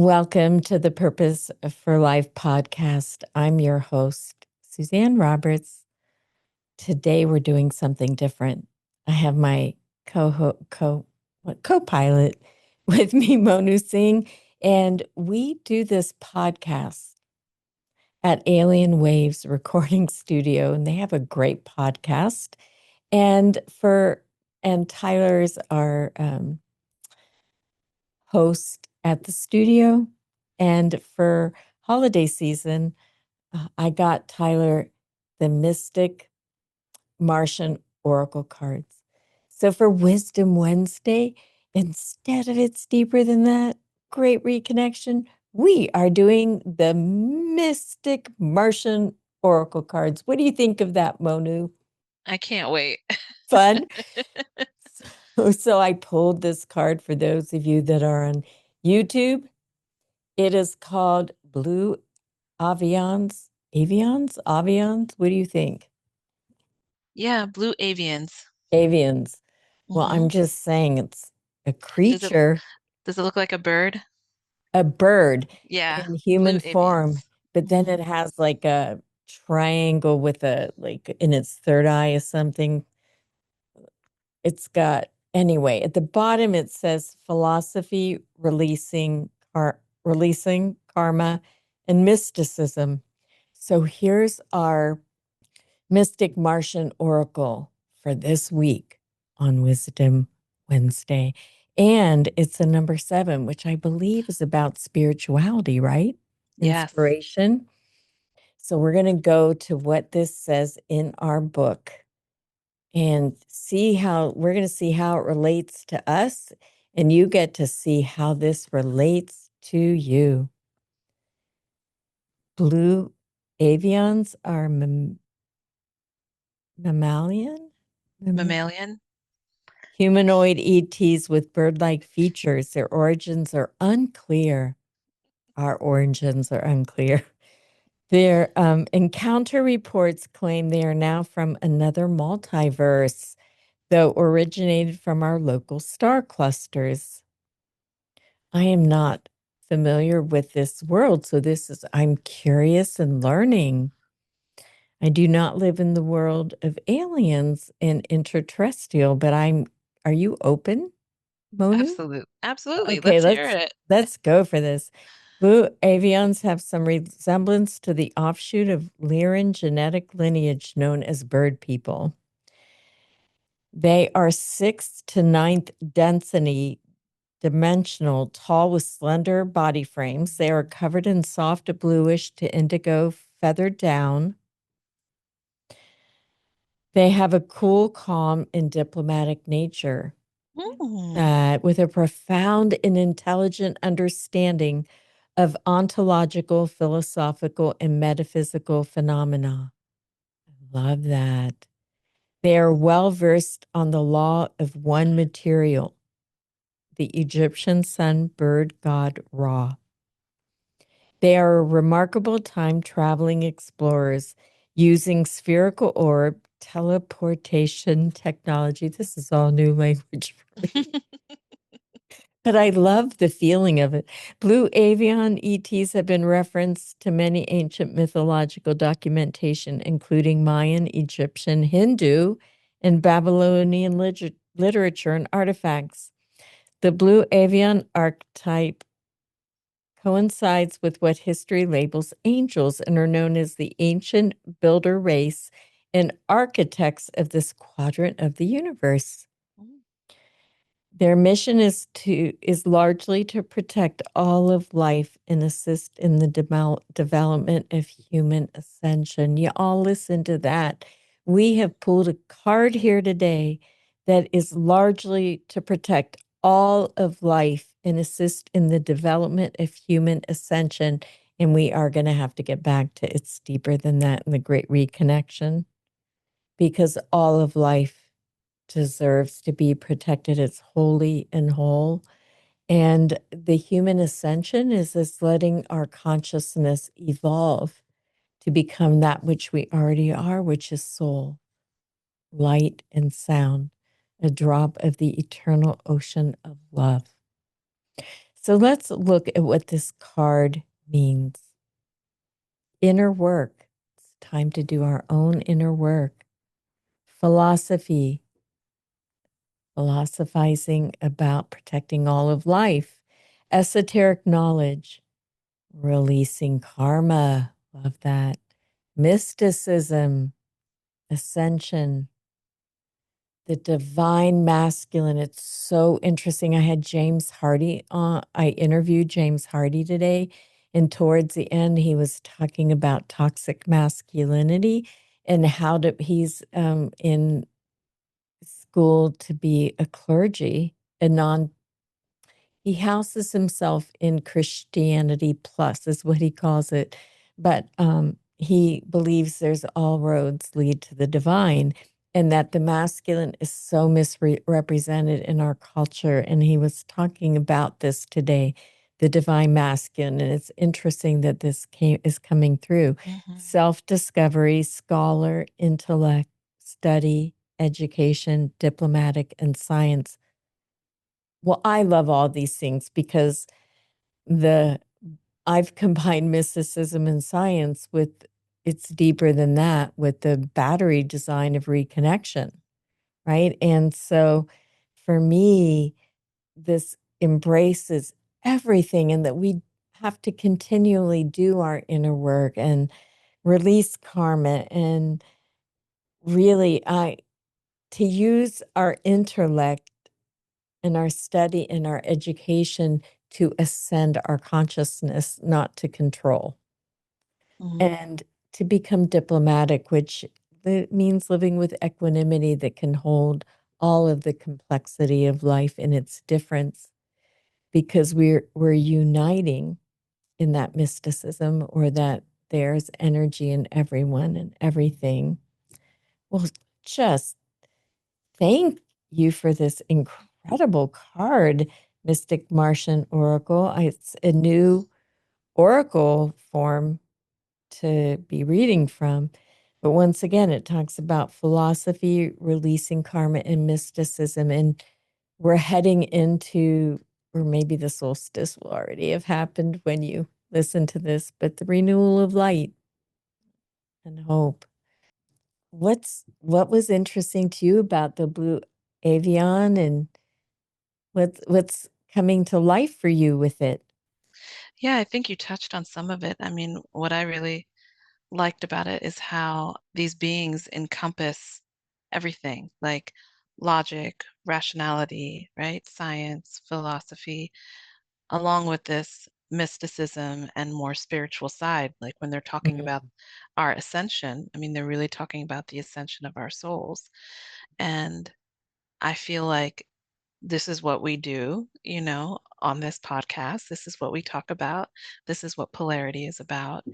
Welcome to the Purpose for Life podcast. I'm your host, Suzanne Roberts. Today we're doing something different. I have my co-pilot with me, Monu Singh, and we do this podcast at Alien Waves Recording Studio, and they have a great podcast. And Tyler's our host at the studio. And for holiday season, I got Tyler the Mystic Martian Oracle Cards. So for Wisdom Wednesday, instead of It's Deeper Than That, Great Reconnection, we are doing the Mystic Martian Oracle Cards. What do you think of that, Monu? I can't wait. Fun? So I pulled this card for those of you that are on YouTube. It is called Blue Avions. Avians? What do you think? Yeah, Blue Avions. Avians. Well, hmm I'm just saying it's a Does it creature, does it look like a bird? a bird Yeah, in Blue human form, Avions. but then hmm it has like a triangle with a like in its third eye or something. It's got anyway, at the bottom it says philosophy, releasing karma and mysticism. So here's our Mystic Martian Oracle for this week on Wisdom Wednesday. And it's a number 7, which I believe is about spirituality, right? Yes. Inspiration. So we're going to go to what this says in our book and we're going to see how it relates to us. And you get to see how this relates to you. Blue avians are mammalian? Mammalian. Humanoid ETs with bird-like features. Their origins are unclear. Our origins are unclear. Their encounter reports claim they are now from another multiverse, though originated from our local star clusters. I am not familiar with this world, so I'm curious and learning. I do not live in the world of aliens and interterrestrial, but are you open, Monu? Absolutely. Okay, Let's hear it. let's go for this. Blue avians have some resemblance to the offshoot of Lyran genetic lineage known as bird people. They are sixth to ninth density dimensional, tall with slender body frames. They are covered in soft bluish to indigo feathered down. They have a cool, calm, and diplomatic nature Hmm. with a profound and intelligent understanding of ontological, philosophical, and metaphysical phenomena. Love that. They are well versed on the law of one material, the Egyptian sun bird god Ra. They are remarkable time traveling explorers using spherical orb teleportation technology. This is all new language for me. But I love the feeling of it. Blue avian ETs have been referenced to many ancient mythological documentation, including Mayan, Egyptian, Hindu, and Babylonian literature and artifacts. The blue avian archetype coincides with what history labels angels and are known as the ancient builder race and architects of this quadrant of the universe. Their mission is largely to protect all of life and assist in the development of human ascension. You all listen to that. We have pulled a card here today that is largely to protect all of life and assist in the development of human ascension. And we are going to have to get back to it's deeper than that in the great reconnection because all of life deserves to be protected. It's holy and whole. And the human ascension is this letting our consciousness evolve to become that which we already are, which is soul, light, and sound, a drop of the eternal ocean of love. So let's look at what this card means. Inner work. It's time to do our own inner work. Philosophy. Philosophizing about protecting all of life. Esoteric knowledge. Releasing karma. Love that. Mysticism. Ascension. The divine masculine. It's so interesting. I had James Hardy on. I interviewed James Hardy today, and towards the end, he was talking about toxic masculinity and how he's in school to be a clergy, a non he houses himself in Christianity Plus, is what he calls it. But he believes there's all roads lead to the divine, and that the masculine is so misrepresented in our culture. And he was talking about this today, the divine masculine. And it's interesting that this is coming through. Self-discovery, scholar, intellect, study, education, diplomatic, and science. Well, I love all these things because the I've combined mysticism and science with it's deeper than that with the battery design of reconnection, right? And so for me, this embraces everything and that we have to continually do our inner work and release karma and really I to use our intellect in our study and our education to ascend our consciousness, not to control, and to become diplomatic, which means living with equanimity that can hold all of the complexity of life in its difference, because we're uniting in that mysticism, or that there's energy in everyone and everything. Well, just thank you for this incredible card, Mystic Martian Oracle. It's a new oracle form to be reading from. But once again, it talks about philosophy, releasing karma, and mysticism. And we're heading into, or maybe the solstice will already have happened when you listen to this, but the renewal of light and hope. What was interesting to you about the Blue Avion, and what's coming to life for you with it? Yeah, I think you touched on some of it. I mean, what I really liked about it is how these beings encompass everything, like logic, rationality, right? Science, philosophy, along with this mysticism and more spiritual side. Like when they're talking about Mm. our ascension, I mean, they're really talking about the ascension of our souls. And I feel like this is what we do, on this podcast. This is what we talk about. This is what polarity is about.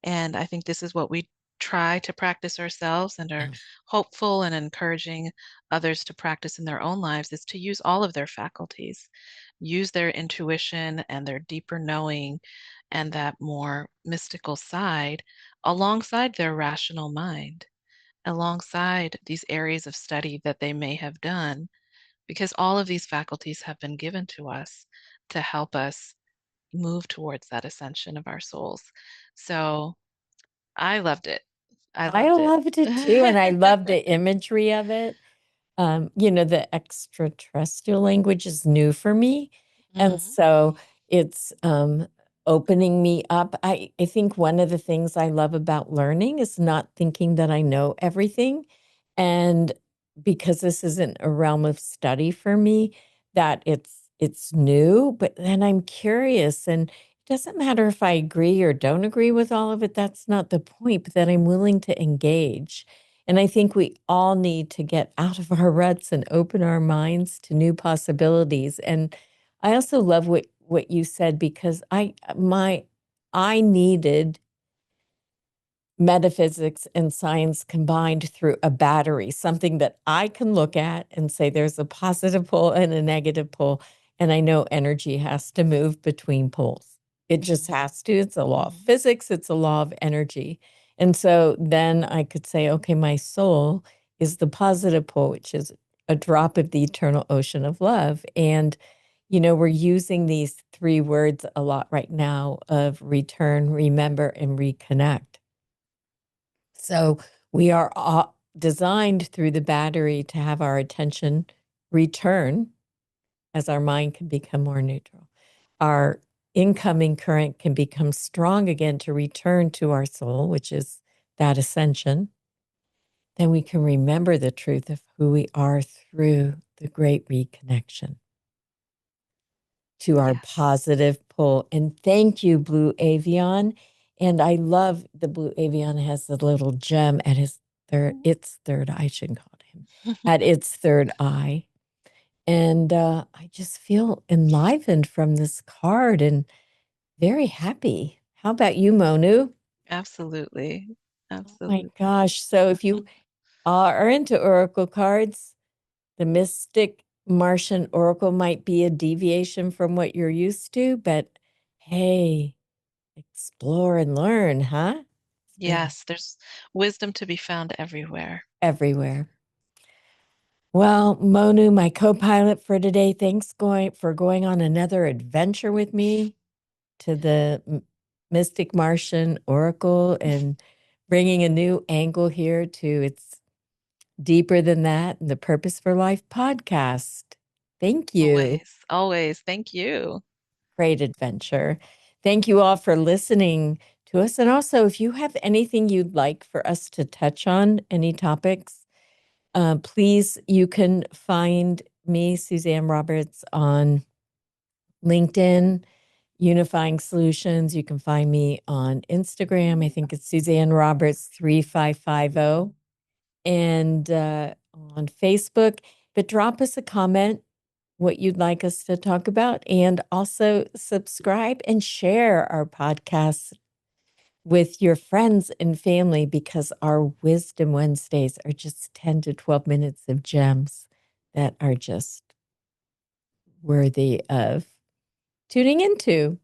And I think this is what we try to practice ourselves and are hopeful and encouraging others to practice in their own lives, is to use all of their faculties, use their intuition and their deeper knowing and that more mystical side alongside their rational mind, alongside these areas of study that they may have done, because all of these faculties have been given to us to help us move towards that ascension of our souls. So I loved it. I I loved it. loved it too, and I love the imagery of it. The extraterrestrial language is new for me. And Mhm. so it's opening me up. I think one of the things I love about learning is not thinking that I know everything. And because this isn't a realm of study for me, that it's new, but then I'm curious, and it doesn't matter if I agree or don't agree with all of it. That's not the point, but that I'm willing to engage. And I think we all need to get out of our ruts and open our minds to new possibilities. And I also love what you said, because I needed metaphysics and science combined through a battery, something that I can look at and say there's a positive pole and a negative pole. And I know energy has to move between poles. It just Mhm. has to. It's a law of Mhm. physics, it's a law of energy. And so then I could say, okay, my soul is the positive pole, which is a drop of the eternal ocean of love. And we're using these three words a lot right now of return, remember, and reconnect. So we are designed through the battery to have our attention return as our mind can become more neutral. Our incoming current can become strong again to return to our soul, which is that ascension. Then we can remember the truth of who we are through the great reconnection to our Yes. positive pull. And thank you, Blue Avion. And I love the Blue Avion has the little gem at its third eye, I shouldn't call it him, at its third eye. And I just feel enlivened from this card and very happy. How about you, Monu? Absolutely. Oh my Absolutely. gosh. So if you are into oracle cards, the Mystic Martian Oracle might be a deviation from what you're used to, but hey, explore and learn, huh? It's been Yes, there's wisdom to be found everywhere. everywhere. Well, Monu, my co-pilot for today, thanks for going on another adventure with me to the Mystic Martian Oracle and bringing a new angle here to its deeper than that and the Purpose for Life podcast. Thank you. Always, always. Thank you. Great adventure. Thank you all for listening to us. And also, if you have anything you'd like for us to touch on, any topics, please, you can find me, Suzanne Roberts, on LinkedIn, Unifying Solutions. You can find me on Instagram. I think it's Suzanne Roberts 3550 and on Facebook. But drop us a comment what you'd like us to talk about, and also subscribe and share our podcast with your friends and family because our Wisdom Wednesdays are just 10 to 12 minutes of gems that are just worthy of tuning into.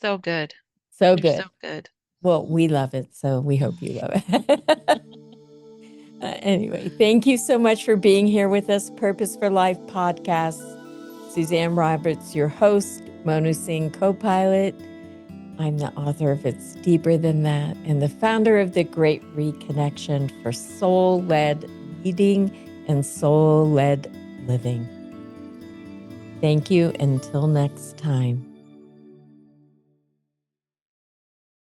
So good. So You're so good. good. Well, we love it, so we hope you love it. Anyway, thank you so much for being here with us. Purpose for Life podcast. Suzanne Roberts, your host, Monu Singh, co pilot. I'm the author of It's Deeper Than That and the founder of the Great Reconnection for soul led leading and soul led living. Thank you. Until next time.